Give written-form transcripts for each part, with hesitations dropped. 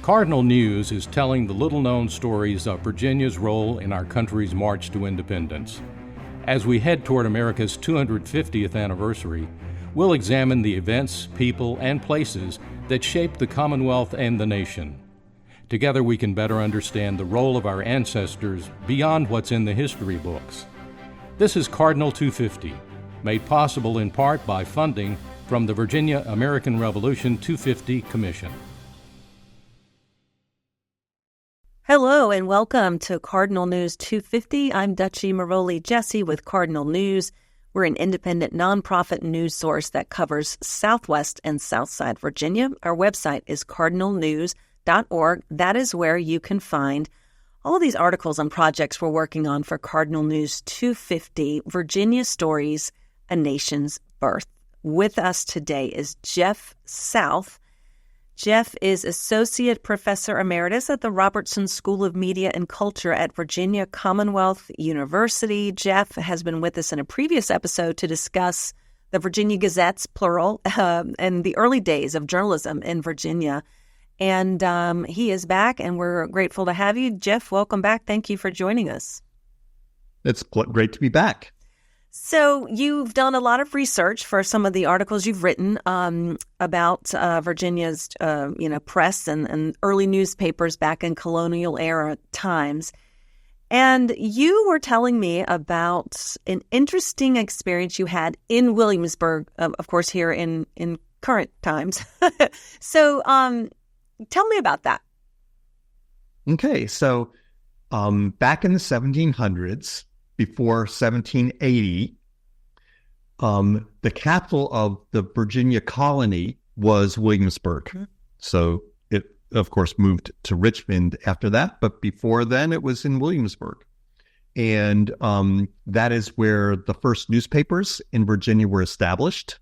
Cardinal News is telling the little-known stories of Virginia's role in our country's march to independence. As we head toward America's 250th anniversary, we'll examine the events, people, and places that shaped the Commonwealth and the nation. Together we can better understand the role of our ancestors beyond what's in the history books. This is Cardinal 250, made possible in part by funding from the Virginia American Revolution 250 Commission. Hello and welcome to Cardinal News 250. I'm Dutchie Maroli Jesse with Cardinal News. We're an independent nonprofit news source that covers Southwest and Southside Virginia. Our website is cardinalnews.org. That is where you can find all of these articles and projects we're working on for Cardinal News 250, Virginia Stories, A Nation's Birth. With us today is Jeff South. Jeff is Associate Professor Emeritus at the Robertson School of Media and Culture at Virginia Commonwealth University. Jeff has been with us in a previous episode to discuss the Virginia Gazettes, plural, and the early days of journalism in Virginia. And he is back, and we're grateful to have you. Jeff, welcome back. Thank you for joining us. It's great to be back. So you've done a lot of research for some of the articles you've written about Virginia's, press and early newspapers back in colonial era times. And you were telling me about an interesting experience you had in Williamsburg, of course, here in current times. So tell me about that. Okay, so back in the 1700s, before 1780, the capital of the Virginia colony was Williamsburg. Mm-hmm. So it, of course, moved to Richmond after that, but before then it was in Williamsburg. And that is where the first newspapers in Virginia were established.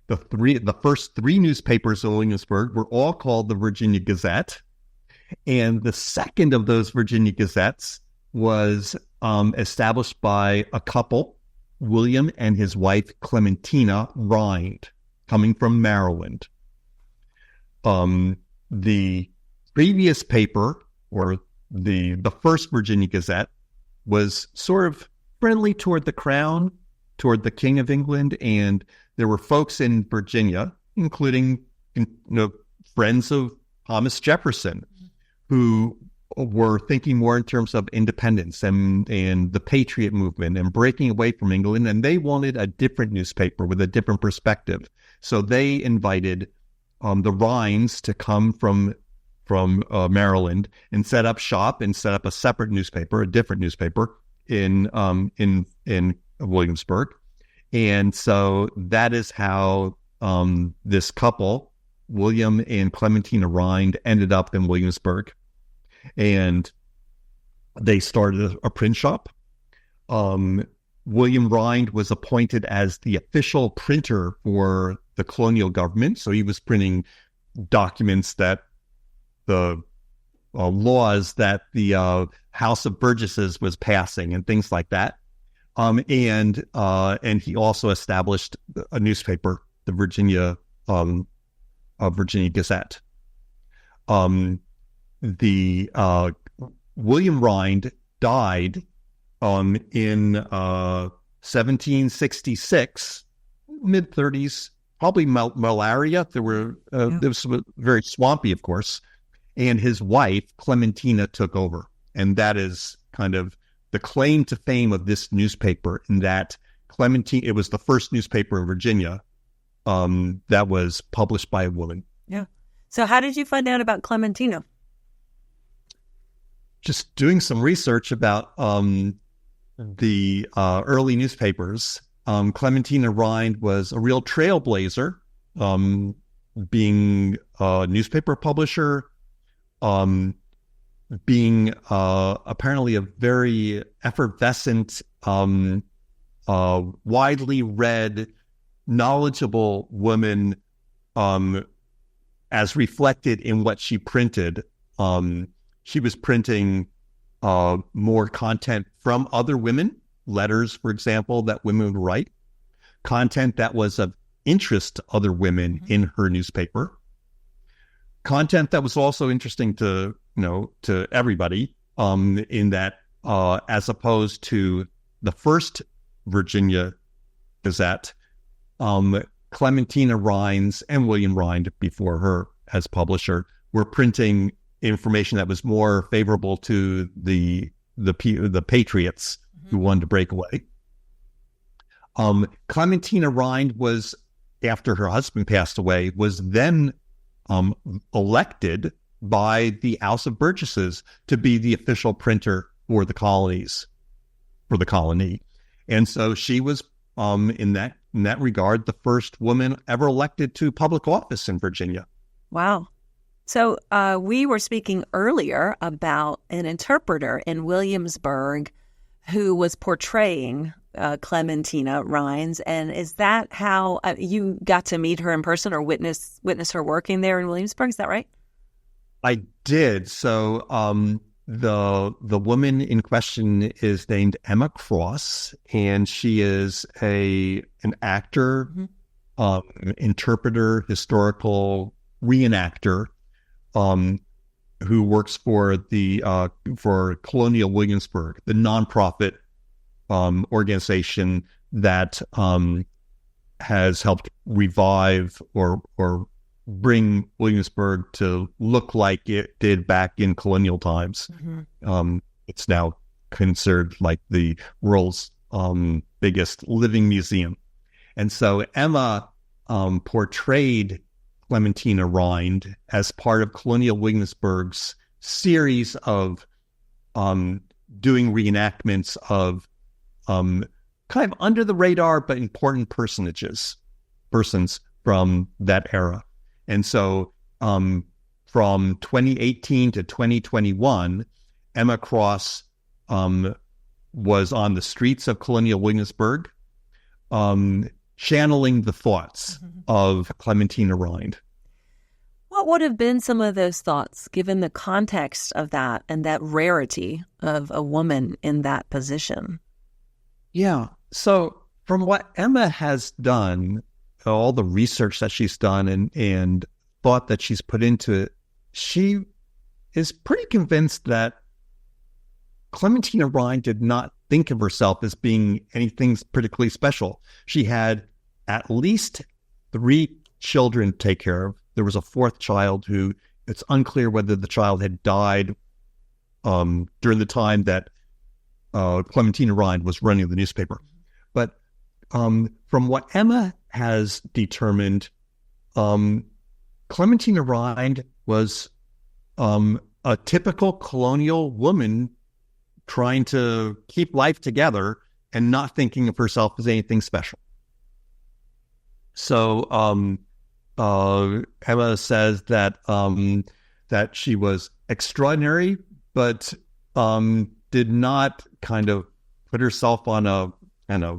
The first three newspapers in Williamsburg were all called the Virginia Gazette. And the second of those Virginia Gazettes was established by a couple, William and his wife Clementina Rind, coming from Maryland. The previous paper, or the first Virginia Gazette, was sort of friendly toward the crown, toward the King of England, and there were folks in Virginia, including friends of Thomas Jefferson, who were thinking more in terms of independence and the Patriot movement and breaking away from England, and they wanted a different newspaper with a different perspective. So they invited the Rinds to come from Maryland and set up shop and set up a separate newspaper, a different newspaper in Williamsburg. And so that is how this couple, William and Clementina Rind, ended up in Williamsburg. And they started a print shop. William Rind was appointed as the official printer for the colonial government. So he was printing documents that the laws that the House of Burgesses was passing and things like that. And he also established a newspaper, the Virginia Gazette. William Rind died in 1766, mid-30s, probably malaria. There was very swampy, of course, and his wife Clementina took over, and that is kind of the claim to fame of this newspaper. In that it was the first newspaper in Virginia that was published by a woman. Yeah. So how did you find out about Clementina? Just doing some research about the early newspapers. Clementina Rind was a real trailblazer, being a newspaper publisher, being apparently a very effervescent, widely read, knowledgeable woman, as reflected in what she printed. She was printing more content from other women, letters, for example, that women would write, content that was of interest to other women in her newspaper, content that was also interesting to everybody, in that as opposed to the first Virginia Gazette, Clementina Rind and William Rind before her as publisher were printing information that was more favorable to the patriots who wanted to break away. Clementina Rind was, after her husband passed away, was then elected by the House of Burgesses to be the official printer for the colonies, for the colony. And so she was, in that regard, the first woman ever elected to public office in Virginia. Wow. So we were speaking earlier about an interpreter in Williamsburg who was portraying Clementina Rind. And is that how you got to meet her in person or witness her working there in Williamsburg? Is that right? I did. So the woman in question is named Emma Cross, and she is an actor, interpreter, historical reenactor, who works for for Colonial Williamsburg, the nonprofit organization that has helped revive or bring Williamsburg to look like it did back in colonial times. It's now considered like the world's biggest living museum. And so Emma portrayed Clementina Rind as part of Colonial Williamsburg's series of doing reenactments of kind of under the radar but important persons from that era. And so from 2018 to 2021, Emma Cross was on the streets of Colonial Williamsburg, channeling the thoughts of Clementina Rind. What would have been some of those thoughts, given the context of that and that rarity of a woman in that position? Yeah. So from what Emma has done, all the research that she's done and thought that she's put into it, she is pretty convinced that Clementina Rind did not think of herself as being anything particularly special. She had at least 3 children to take care of. There was a 4th child who it's unclear whether the child had died during the time that Clementina Rind was running the newspaper. But from what Emma has determined, Clementina Rind was a typical colonial woman trying to keep life together and not thinking of herself as anything special. So Emma says that that she was extraordinary, but did not kind of put herself on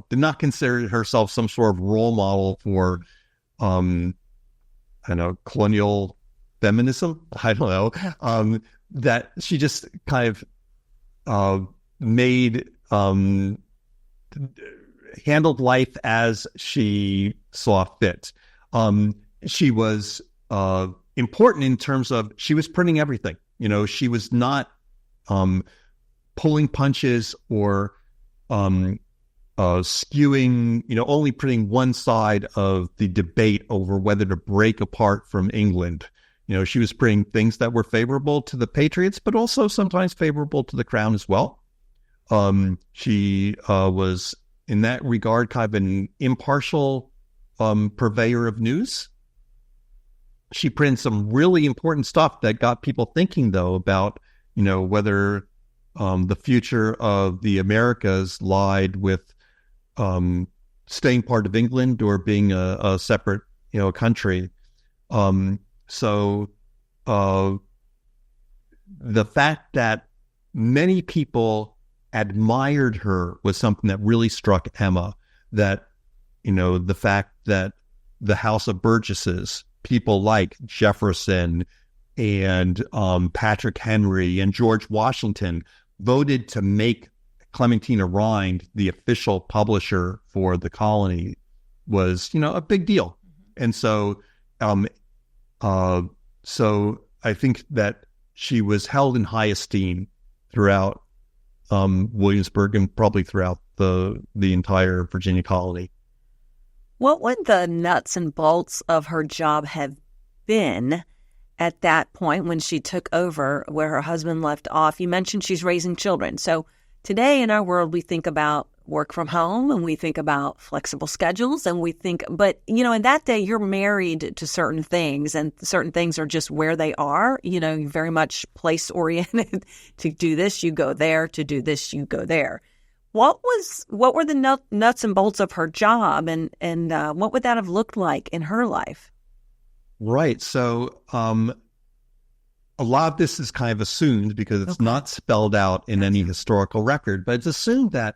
did not consider herself some sort of role model for colonial feminism. I don't know. That she just kind of handled life as she saw fit. She was important in terms of she was printing everything. She was not pulling punches or skewing, only printing one side of the debate over whether to break apart from England. She was printing things that were favorable to the Patriots, but also sometimes favorable to the Crown as well. She was, in that regard, kind of an impartial purveyor of news. She printed some really important stuff that got people thinking, though, about, whether the future of the Americas lied with staying part of England or being a separate, country. So the fact that many people admired her was something that really struck Emma. That, the fact that the House of Burgesses, people like Jefferson and Patrick Henry and George Washington, voted to make Clementina Rind the official publisher for the colony was, a big deal. And so, so I think that she was held in high esteem throughout Williamsburg and probably throughout the entire Virginia colony. What would the nuts and bolts of her job have been at that point when she took over where her husband left off? You mentioned she's raising children. So today in our world, we think about work from home and we think about flexible schedules and but in that day, you're married to certain things and certain things are just where they are. You're very much place oriented. To do this, you go there. To do this, you go there. What were the nuts and bolts of her job and what would that have looked like in her life? Right. So a lot of this is kind of assumed because it's not spelled out in any historical record, but it's assumed that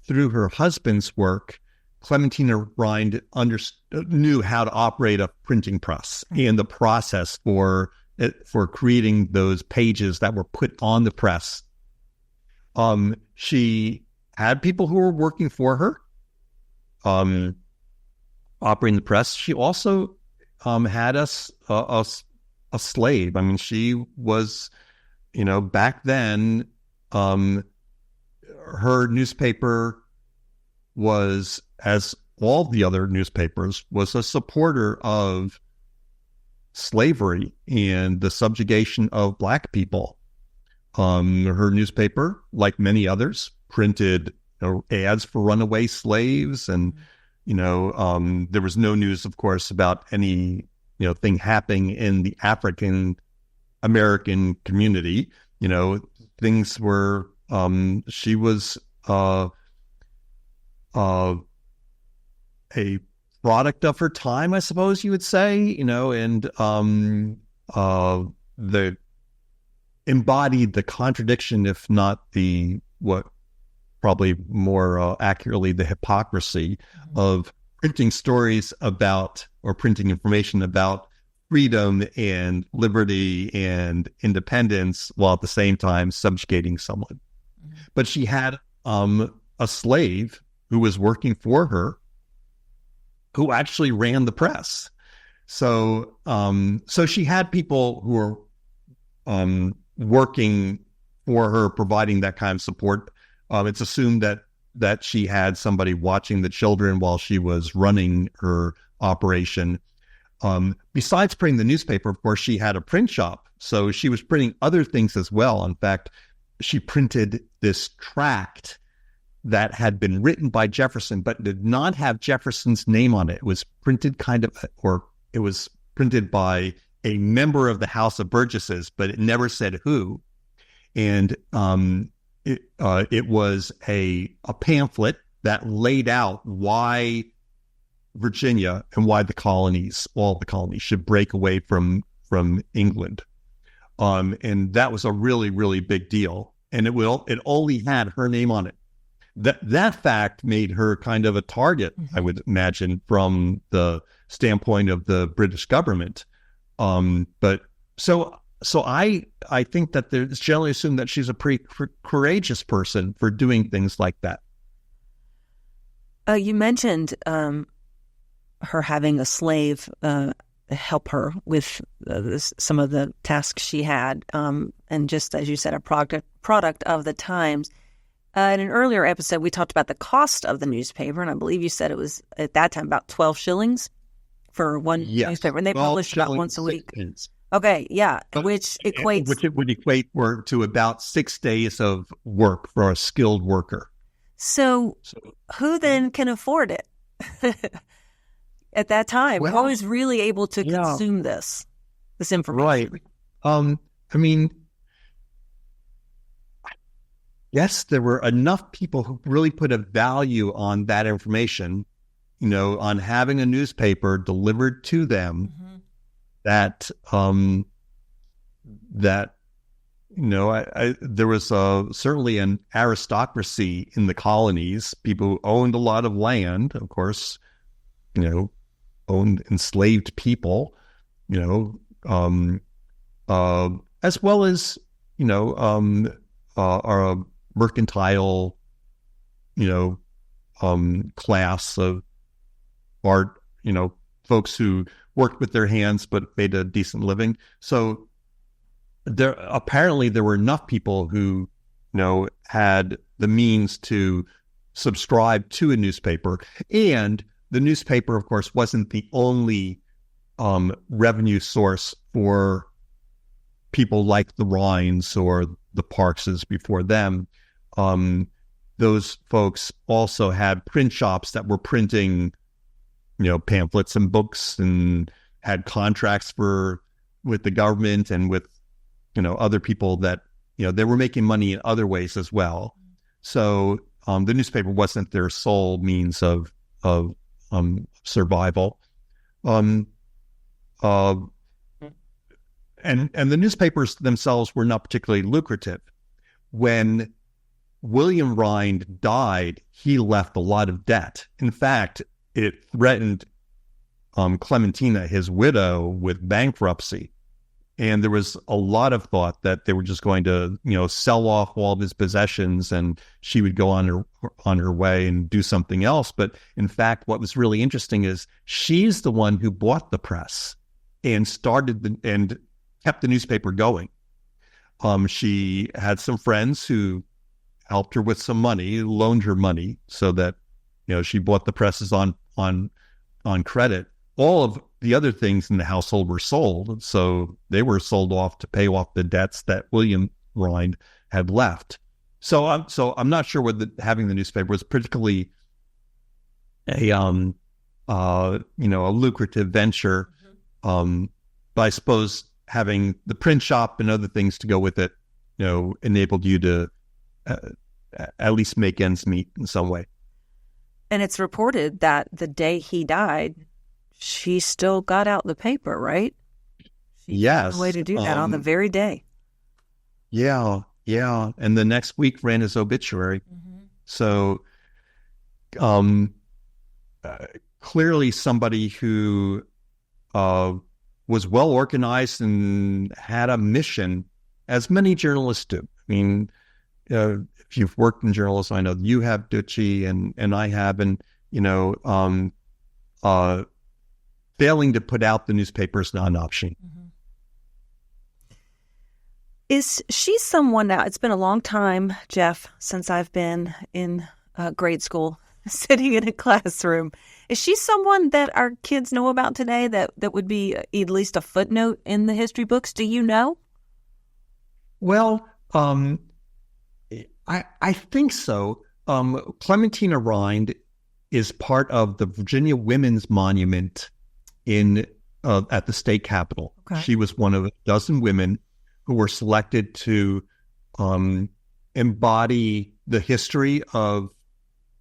through her husband's work, Clementina Rind knew how to operate a printing press and the process for creating those pages that were put on the press. She had people who were working for her, operating the press. She also had a slave. I mean, she was, back then, her newspaper was, as all the other newspapers, was a supporter of slavery and the subjugation of Black people. Her newspaper, like many others, printed ads for runaway slaves, and there was no news, of course, about any thing happening in the African American community. Things were. She was a product of her time, I suppose you would say. And the embodied the contradiction, if not what probably more accurately, the hypocrisy of printing stories about or printing information about freedom and liberty and independence while at the same time subjugating someone. Mm-hmm. But she had a slave who was working for her who actually ran the press. So she had people who were working for her, providing that kind of support. It's assumed that she had somebody watching the children while she was running her operation. Besides printing the newspaper, of course, she had a print shop. So she was printing other things as well. In fact, she printed this tract that had been written by Jefferson, but did not have Jefferson's name on it. It was printed it was printed by a member of the House of Burgesses, but it never said who. And it was a pamphlet that laid out why Virginia and why all the colonies should break away from England. And that was a really, really big deal. And it only had her name on it. That fact made her kind of a target, I would imagine, from the standpoint of the British government. But so I think that it's generally assumed that she's a pretty courageous person for doing things like that. You mentioned her having a slave help her with some of the tasks she had, and just as you said, a product of the times. In an earlier episode, we talked about the cost of the newspaper, and I believe you said it was at that time about 12 shillings for one newspaper, and they published about once a week. Okay, yeah, which would equate to about 6 days of work for a skilled worker. So who then can afford it at that time? Who was really able to consume this information? Right. I mean, yes, there were enough people who really put a value on that information, on having a newspaper delivered to them, that there was certainly an aristocracy in the colonies, people who owned a lot of land, of course, owned enslaved people, as well as, our mercantile, class of art, folks who worked with their hands but made a decent living. So there were enough people who, had the means to subscribe to a newspaper. And the newspaper, of course, wasn't the only revenue source for people like the Rinds or the Parkses before them. Those folks also had print shops that were printing, pamphlets and books, and had contracts with the government and with, other people that, they were making money in other ways as well. So the newspaper wasn't their sole means of survival. And the newspapers themselves were not particularly lucrative. When William Rind died, he left a lot of debt. In fact, it threatened Clementina, his widow, with bankruptcy. And there was a lot of thought that they were just going to, sell off all of his possessions and she would go on her way and do something else. But in fact, what was really interesting is she's the one who bought the press and and kept the newspaper going. She had some friends who helped her with some money, loaned her money so that, she bought the presses on credit. All of the other things in the household were sold, so they were sold off to pay off the debts that William Rind had left. So I'm not sure whether having the newspaper was particularly a lucrative venture. But I suppose having the print shop and other things to go with it, enabled you to at least make ends meet in some way. And it's reported that the day he died, she still got out the paper, right? Yes. Found a way to do that on the very day. Yeah. And the next week ran his obituary. Mm-hmm. So clearly somebody who was well organized and had a mission, as many journalists do. I mean, if you've worked in journalism, I know you have, Ducci, and I have, and failing to put out the newspaper is not an option. Mm-hmm. Is she someone now? It's been a long time, Jeff, since I've been in grade school, sitting in a classroom. Is she someone that our kids know about today that would be at least a footnote in the history books? Do you know? Well, I think so. Clementina Rind is part of the Virginia Women's Monument at the state capitol. Okay. She was one of a dozen women who were selected to embody the history of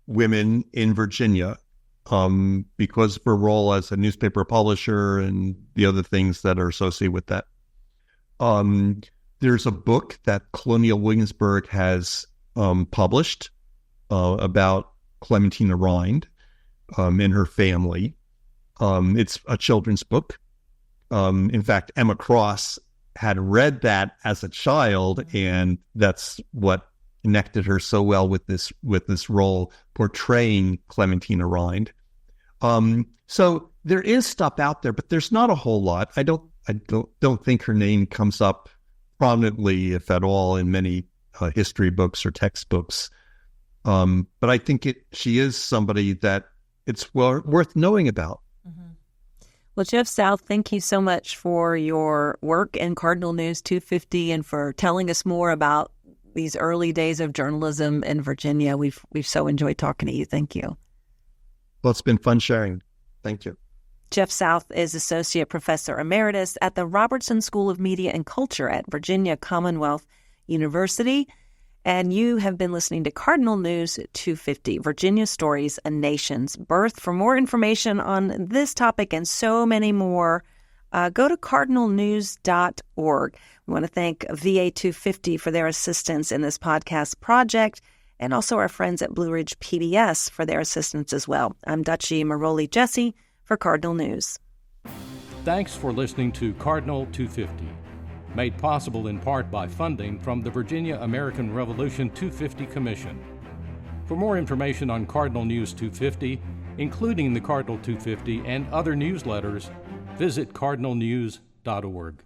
women in Virginia because of her role as a newspaper publisher and the other things that are associated with that. There's a book that Colonial Williamsburg has published about Clementina Rind and her family. It's a children's book. In fact, Emma Cross had read that as a child, and that's what connected her so well with this role portraying Clementina Rind. So there is stuff out there, but there's not a whole lot. I don't think her name comes up prominently, if at all, in many history books or textbooks. But I think she is somebody that it's worth knowing about. Mm-hmm. Well, Jeff South, thank you so much for your work in Cardinal News 250 and for telling us more about these early days of journalism in Virginia. We've so enjoyed talking to you. Thank you. Well, it's been fun sharing. Thank you. Jeff South is Associate Professor Emeritus at the Robertson School of Media and Culture at Virginia Commonwealth University. And you have been listening to Cardinal News 250, Virginia Stories, a Nation's Birth. For more information on this topic and so many more, go to cardinalnews.org. We want to thank VA 250 for their assistance in this podcast project, and also our friends at Blue Ridge PBS for their assistance as well. I'm Ducci Maroli Jesse for Cardinal News. Thanks for listening to Cardinal 250. Made possible in part by funding from the Virginia American Revolution 250 Commission. For more information on Cardinal News 250, including the Cardinal 250 and other newsletters, visit cardinalnews.org.